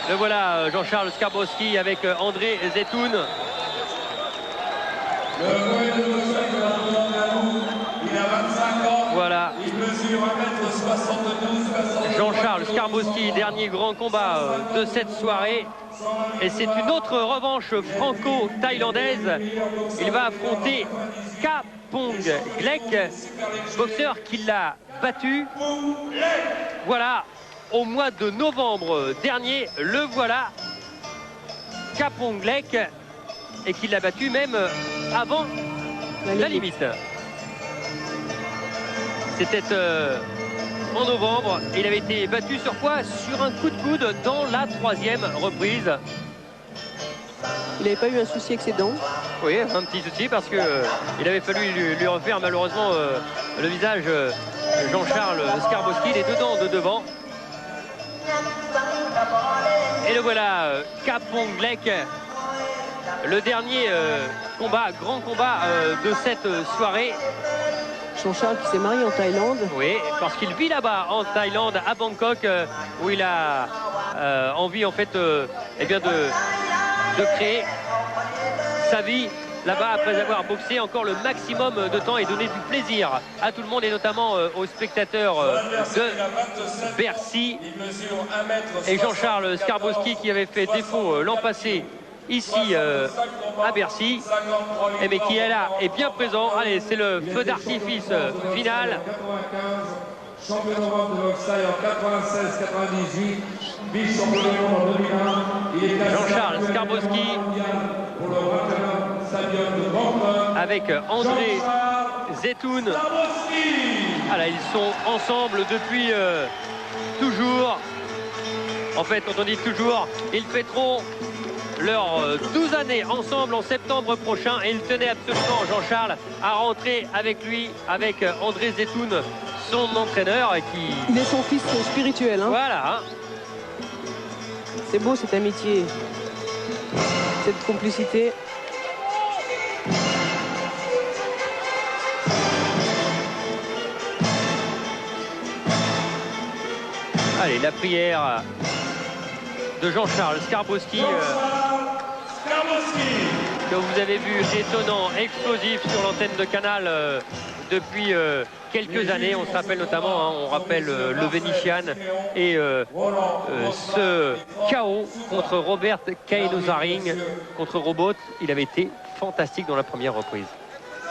Le voilà, Jean-Charles Skarbowski avec André Zetoun. Il a 25 ans. Voilà. Il mesure 1m72. Jean-Charles Skarbowski, dernier grand combat de cette soirée. Et c'est une autre revanche franco-thaïlandaise. Il va affronter Kapong Glek, boxeur qui l'a battu. Voilà, au mois de novembre dernier, le voilà, Kapong Glek, et qui l'a battu même avant la limite. C'était en novembre. Il avait été battu sur quoi? Sur un coup de coude dans la 3e reprise. Il n'avait pas eu un souci avec ses dents? Oui, un petit souci parce que il avait fallu lui refaire malheureusement le visage. Jean-Charles Skarbowski, les deux dents de devant. Et le voilà, Kapong Glek, le dernier grand combat de cette soirée. Jean-Charles qui s'est marié en Thaïlande. Oui, parce qu'il vit là-bas en Thaïlande, à Bangkok, où il a envie en fait eh bien de créer sa vie là-bas après avoir boxé encore le maximum de temps et donné du plaisir à tout le monde et notamment aux spectateurs de Bercy. Et Jean-Charles Skarbowski qui avait fait défaut l'an passé ici à Bercy, mais qui est là, est bien présent. Allez, c'est le feu d'artifice final. Champion de boxe en 96-98, vice-champion du monde en 2001. Jean-Charles Skarbowski pour le 21 stadium de Bangkok avec André Zetoun. Voilà, ils sont ensemble depuis toujours. En fait, quand on dit toujours, ils fêteront leurs 12 années ensemble en septembre prochain et il tenait absolument, Jean-Charles, à rentrer avec lui, avec André Zetoun, son entraîneur. Et qui... Il est son fils spirituel. Hein. Voilà. Hein. C'est beau cette amitié, cette complicité. Allez, la prière de Jean-Charles Skarbowski. Que vous avez vu étonnant, explosif sur l'antenne de Canal depuis quelques années. On se rappelle notamment, hein, on rappelle le Vénitian et ce chaos contre Robert Kainosaring, contre Robot. Il avait été fantastique dans la première reprise.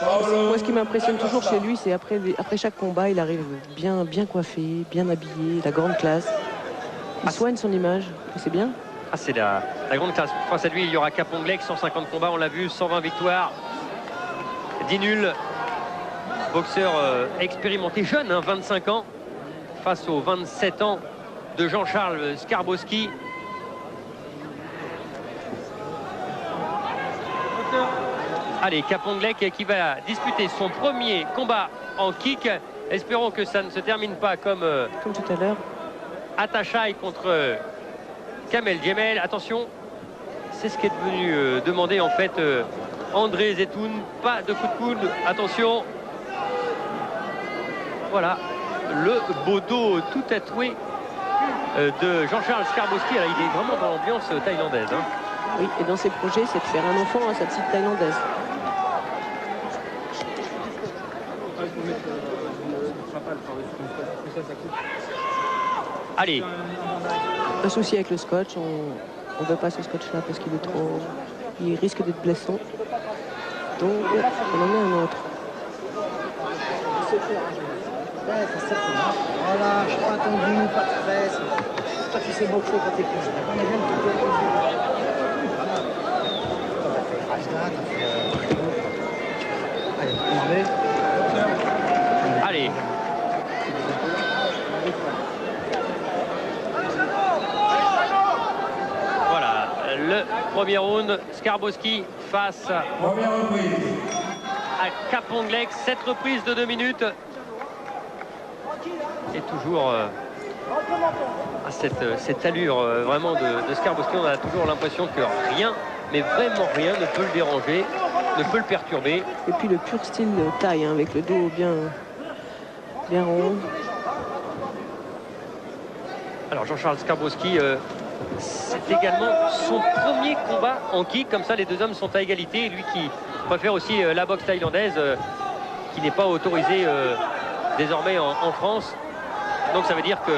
Moi, ce qui m'impressionne toujours chez lui, c'est après chaque combat, il arrive bien coiffé, bien habillé, la grande classe. Il soigne son image, c'est bien. Ah, c'est la grande classe. Face à lui, il y aura Kapong Glek, 150 combats, on l'a vu, 120 victoires, 10 nuls. Boxeur expérimenté, jeune, hein, 25 ans, face aux 27 ans de Jean-Charles Skarbowski. Allez, Kapong Glek qui va disputer son premier combat en kick. Espérons que ça ne se termine pas comme tout à l'heure. Atachai contre Kamel Djemel. Attention, c'est ce qui est devenu demander en fait André Zetoun. Pas de coup de coude, attention. Voilà, le beau dos tout tatoué de Jean-Charles Skarbowski. Alors, il est vraiment dans l'ambiance thaïlandaise. Hein. Oui, et dans ses projets, c'est de faire un enfant à sa petite thaïlandaise. Allez. Un souci avec le scotch, on ne veut pas ce scotch-là parce qu'il est trop... Il risque d'être blessant. Donc, on en met un autre. Voilà, je suis pas attendu, pas de stress. Toi, tu sais boxer quand t'es plus jeune. On est jeune, tu peux. Allez, allez. Voilà, le premier round, Skarbowski face à Kapong Glek, 7 reprises de 2 minutes. Et toujours cette allure vraiment de Skarbowski, on a toujours l'impression que rien, mais vraiment rien ne peut le déranger, ne peut le perturber. Et puis le pur style taille, hein, avec le dos bien rond. Alors Jean-Charles Skarbowski C'est également son premier combat en kick. Comme ça, les deux hommes sont à égalité. Et lui qui préfère aussi la boxe thaïlandaise, qui n'est pas autorisée désormais en France. Donc ça veut dire que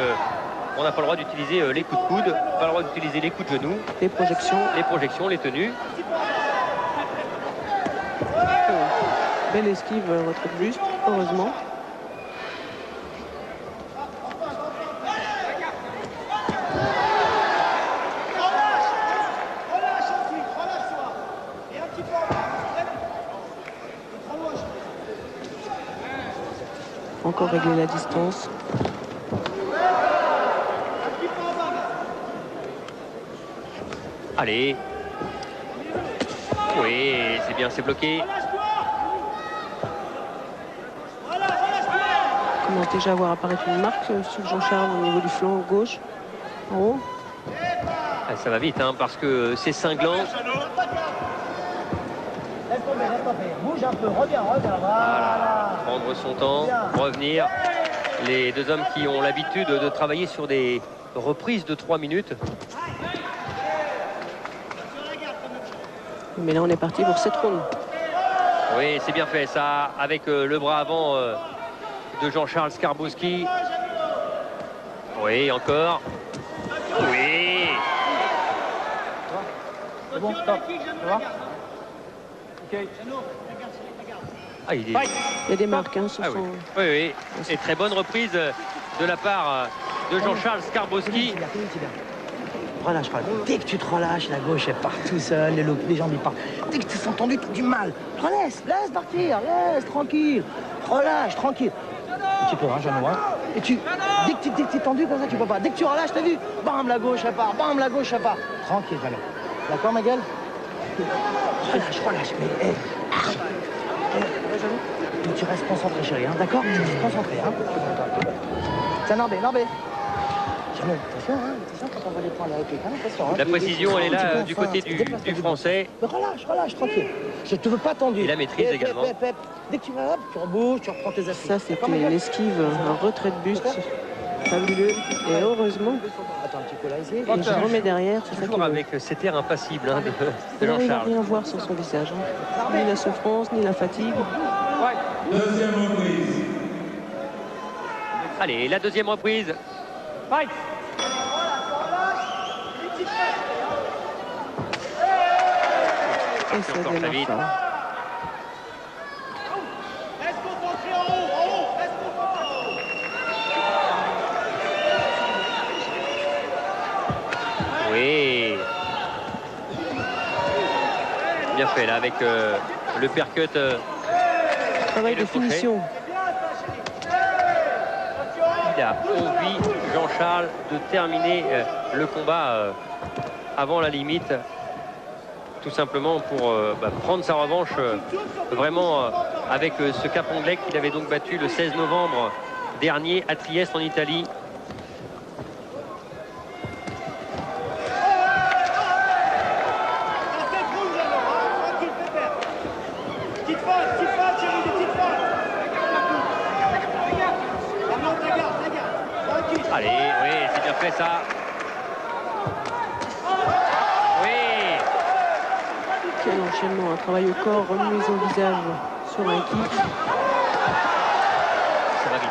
on n'a pas le droit d'utiliser les coups de coude, pas le droit d'utiliser les coups de genoux, Les projections, les tenues. Belle esquive, retrait de buste, heureusement. Encore régler la distance. Allez. Oui, c'est bien, c'est bloqué. On commence déjà à voir apparaître une marque sur Jean-Charles au niveau du flanc gauche. En haut. Ah, ça va vite, hein, parce que c'est cinglant. Laisse tomber. Bouge un peu, reviens, Voilà. voilà. Prendre son temps, revenir. Les deux hommes qui ont l'habitude de travailler sur des reprises de 3 minutes. Mais là, on est parti pour 7 rounds. Oui, c'est bien fait ça, avec le bras avant de Jean-Charles Skarbowski. Oui, encore. Oui. C'est bon, stop. Ça va? Ok. Ah, il est... Il y a des marques hein, sur Ah, son... oui. Oui. Et très bonne reprise de la part de Jean-Charles Skarbowski. Relâche. Dès que tu te relâches, la gauche elle part tout seul, les jambes ils partent. Dès que tu sens tendu, tu as du mal. Laisse partir, laisse, tranquille. Relâche, tranquille. Un petit peu, hein, Jeannot, hein. Et dès que tu es tendu comme ça, tu peux pas. Dès que tu relâches, t'as vu? Bam, la gauche elle part, bam, la gauche elle part. Tranquille, Jeannot. D'accord, ma gueule? Relâche, mais hey. Mais tu restes concentré, chérie, hein, d'accord? Tu restes concentré, hein. Tiens, Norbé. Attention, quand on va les prendre avec les cannes, attention. La précision, elle est là du côté du français. Mais relâche, tranquille. Je te veux pas tendu. Et la maîtrise également. Dès que tu vas, hop, tu rebouges, tu reprends tes appuis. Ça, c'était une esquive, un retrait de buste fabuleux. Et heureusement, Attends un petit peu là, ici. il se remet derrière. C'est ça qui Toujours avec cet air impassible hein, de il n'a Jean-Charles. rien à voir sur son visage. Hein. Ni la souffrance, ni la fatigue. Deuxième reprise. Allez, la deuxième reprise. Et ça Encore très démarre vite. fort. Oui. Bien fait là avec le percut. Travail et de le crochet. finition. Il a envie, Jean-Charles, de terminer le combat avant la limite. Tout simplement pour prendre sa revanche vraiment avec ce Caponglet qu'il avait donc battu le 16 novembre dernier à Trieste en Italie. Allez, oui, c'est bien fait ça. Oui. Quel enchaînement, un travail au corps, remise au visage sur un kick.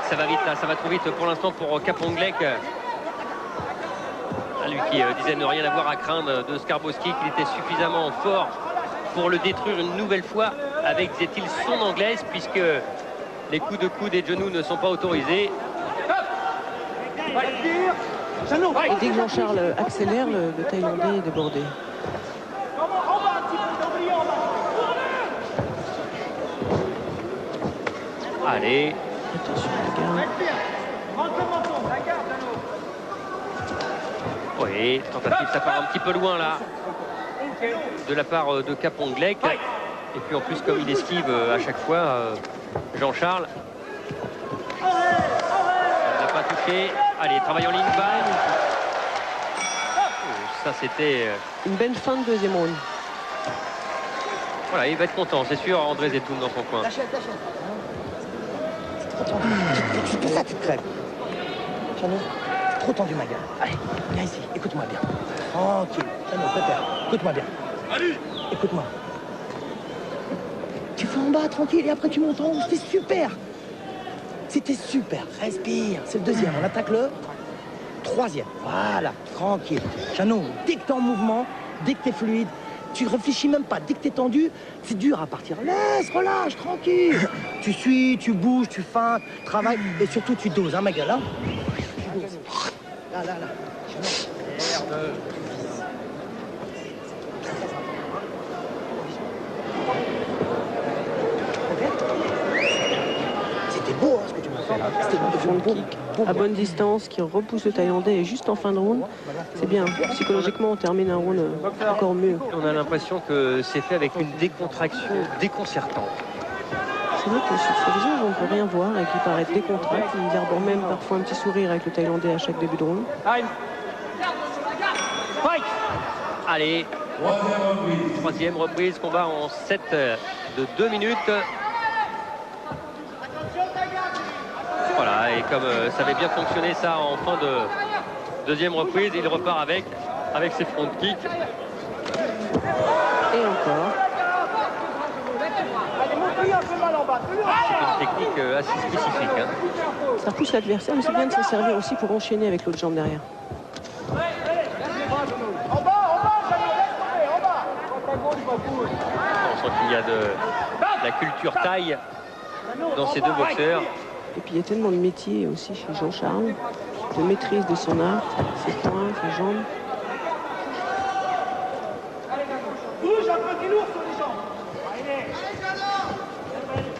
Ça va vite là, ça va trop vite pour l'instant pour Kaponglek. Lui qui disait ne rien avoir à craindre de Skarbowski, qu'il était suffisamment fort pour le détruire une nouvelle fois avec, disait-il, son anglaise, puisque les coups de coude et de genoux ne sont pas autorisés. Et dès que Jean-Charles accélère, le Thaïlandais est débordé. Allez. Attention les gars. Oui, tentative, ça part un petit peu loin là. De la part de Kaponglek. Et puis en plus, comme il esquive à chaque fois, Jean-Charles. Il n'a pas touché. Allez, travail en ligne bas. Ça, c'était... Une belle fin de deuxième round. Voilà, il va être content, c'est sûr, André Zetoun dans son coin. Lâchez. C'est trop tendu. Tu fais ça, tu te crèves. Jeannot, c'est trop tendu, ma gueule. Allez, viens ici, écoute-moi bien. tranquille. Jeannot, prépare. Écoute-moi bien. Écoute-moi. Tu fais en bas, tranquille, et après tu montes en haut. C'était super. C'était super. Respire. C'est le deuxième. On attaque le troisième. Voilà, tranquille. Jeannot, dès que t'es en mouvement, dès que t'es fluide, tu réfléchis même pas. Dès que t'es tendu, c'est dur à partir. Laisse, relâche, tranquille. Tu suis, tu bouges, tu feintes, travailles, et surtout tu doses, hein, ma gueule, hein. Tu doses. Là. Jeannot. Merde. C'était beau, hein, ce que tu m'as fait là. C'était Front kick à bonne distance qui repousse le Thaïlandais et juste en fin de round. C'est bien. Psychologiquement, on termine un round encore mieux. On a l'impression que c'est fait avec une décontraction déconcertante. C'est vrai que sur les gens, on ne peut rien voir et qui paraît décontracté. Il arbore même parfois un petit sourire avec le Thaïlandais à chaque début de round. Allez, troisième reprise, combat en 7 de 2 minutes. Voilà, et comme ça avait bien fonctionné ça en fin de deuxième reprise, il repart avec ses front kicks. Et encore. C'est une technique assez spécifique. Hein. Ça pousse l'adversaire, mais c'est bien de s'en servir aussi pour enchaîner avec l'autre jambe derrière. On sent qu'il y a de la culture taille dans ces deux boxeurs. Et puis il y a tellement de métiers aussi chez Jean-Charles, de maîtrise de son art, ses poings, ses jambes.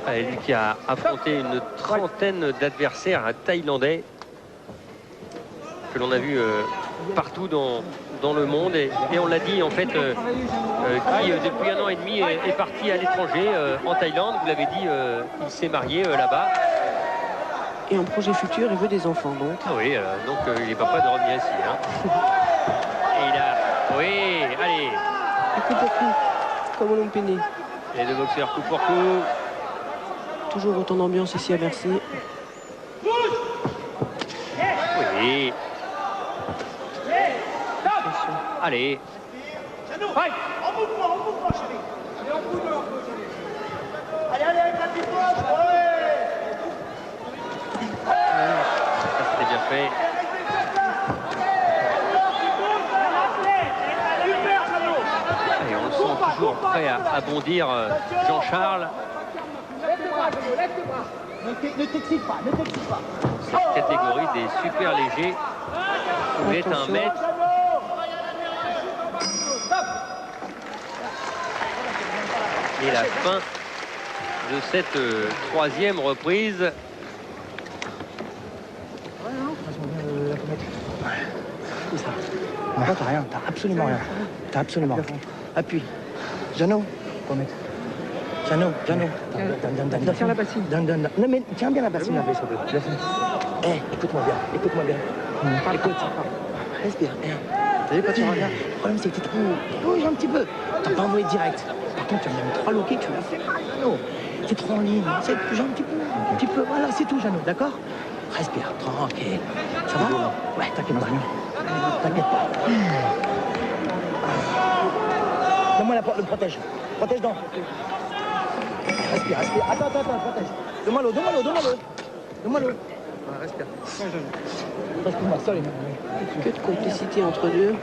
Allez, lui qui a affronté une trentaine d'adversaires thaïlandais que l'on a vu partout dans le monde et on l'a dit en fait qui depuis 1 an et demi est parti à l'étranger en Thaïlande. Vous l'avez dit, il s'est marié là-bas. Et en projet futur, il veut des enfants donc. Ah oui, donc il n'est pas prêt de revenir ici. Hein. Et il a... Oui, allez. Et coup pour coup, comme au Lumpini. Les deux boxeurs coup pour coup. Toujours autant d'ambiance ici à Bercy. Oui. Allez. En mouvement, chérie. Allez, en mouvement. Allez, Ça c'était bien fait. Et on le sent toujours prêt à bondir, Jean-Charles. Ne t'excite pas. Cette catégorie des super légers où est un maître. Et la fin de cette troisième reprise. Non, t'as rien, t'as absolument rien. T'as absolument rien. Appuie. Jeannot. Jeannot. Tiens la bassine. Donne. Non mais tiens bien la bassine là, s'il te plaît. Eh, écoute-moi bien. Écoute. Respire. T'as vu quand tu regardes? Le problème c'est que t'es trop rouge un petit peu. T'as pas envoyé direct. Par contre, tu as même 3 loquets, tu l'as fait mal, Jeannot. C'est trop en ligne. C'est genre un petit peu. Voilà, c'est tout, Jeannot, d'accord? Respire, tranquille. Ça va? Ouais, t'inquiète pas. T'inquiète pas. Donne-moi le protège. Protège donc. Respire. Attends, protège. Donne-moi l'eau. Respire. Respire-moi, sorry. Que de complicité entre deux.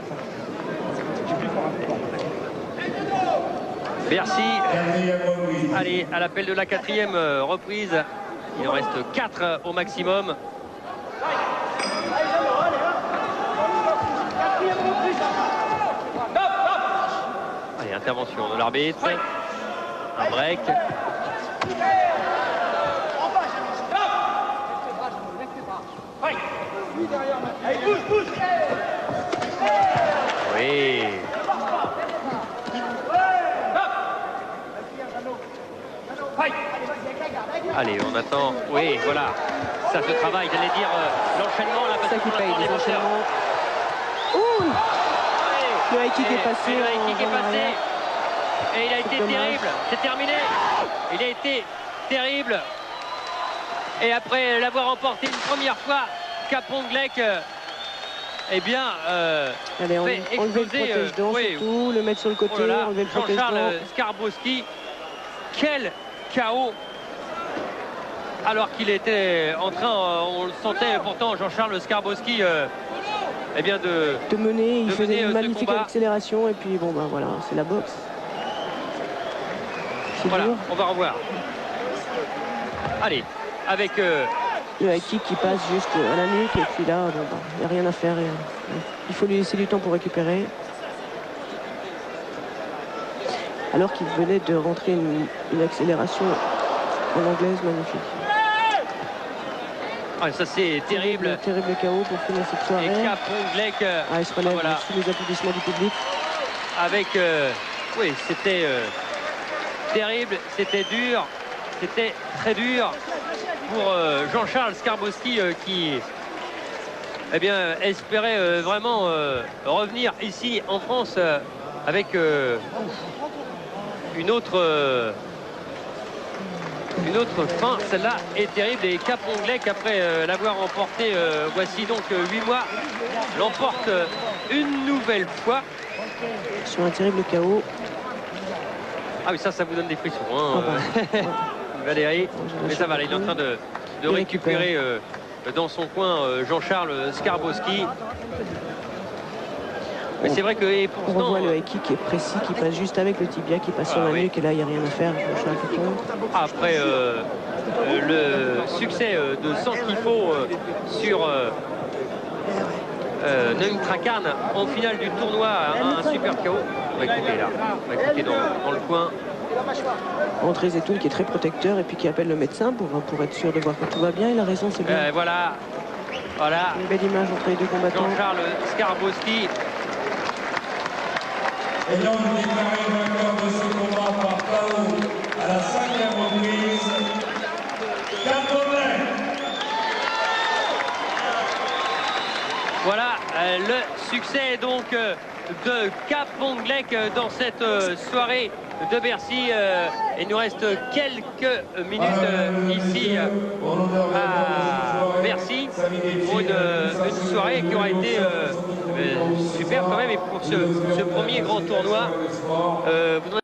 Bercy. Allez, à l'appel de la 4e reprise. Il en reste 4 au maximum. Allez, intervention de l'arbitre. Un break. Oui. Allez, on attend. Oui, voilà. Ça se travaille, j'allais dire l'enchaînement là. Ça qui paye les enchaînements. Ouh, le high kick est passé. Le high kick est passé. arrière. Et il a été terrible. C'est terminé. Il a été terrible. Et après l'avoir emporté une première fois, Kaponglek eh bien, Allez, fait enlever le exploser, protège-dents oui. surtout, le mettre sur le côté, Oh là là, enlever le protège-dents. Jean-Charles Skarbowski, quel chaos! Alors qu'il était en train, on le sentait pourtant, Jean-Charles Skarbowski, eh bien de mener, il faisait mener, une ce magnifique combat. accélération et puis bon ben voilà, c'est la boxe. C'est Voilà, dur. on va revoir. Allez, avec Le high kick qui passe juste à la nuque et puis là, bon, il n'y a rien à faire. Il faut lui laisser du temps pour récupérer. Alors qu'il venait de rentrer une accélération en anglaise magnifique. ah, ça c'est terrible. Terrible chaos pour finir cette soirée. Et Kaponglek, Il se relève voilà, sous les applaudissements du public. avec oui, c'était terrible, c'était dur, c'était très dur pour Jean-Charles Skarbowski qui eh bien, espérait vraiment revenir ici en France avec une autre fin. Celle-là est terrible et Kaponglek, après l'avoir emporté voici donc 8 mois, l'emporte une nouvelle fois. Sur un terrible chaos. Ah oui, ça vous donne des frissons, hein, Valérie. Mais ça va, il est en train de récupérer dans son coin Jean-Charles Skarbowski. Mais c'est vrai que et On pourtant, revoit le high kick qui est précis, qui passe juste avec le tibia, qui passe sur la nuque et là il n'y a rien à faire. après le succès de Sankifo sur Nung Trakan en finale du tournoi, un super KO. On va écouter là, on va écouter dans le coin. André Zetoun qui est très protecteur et puis qui appelle le médecin pour être sûr de voir que tout va bien. Il a raison, c'est bien. Voilà, Une belle image entre les deux combattants. Jean-Charles Skarbowski. Ayant déclaré vainqueur de ce combat par KO à la 5e reprise, Kaponglek. Voilà le succès donc de Kaponglek dans cette soirée de Bercy. Il nous reste quelques minutes ici à Bercy pour une soirée qui aura été super quand même. Et pour ce premier grand tournoi, vous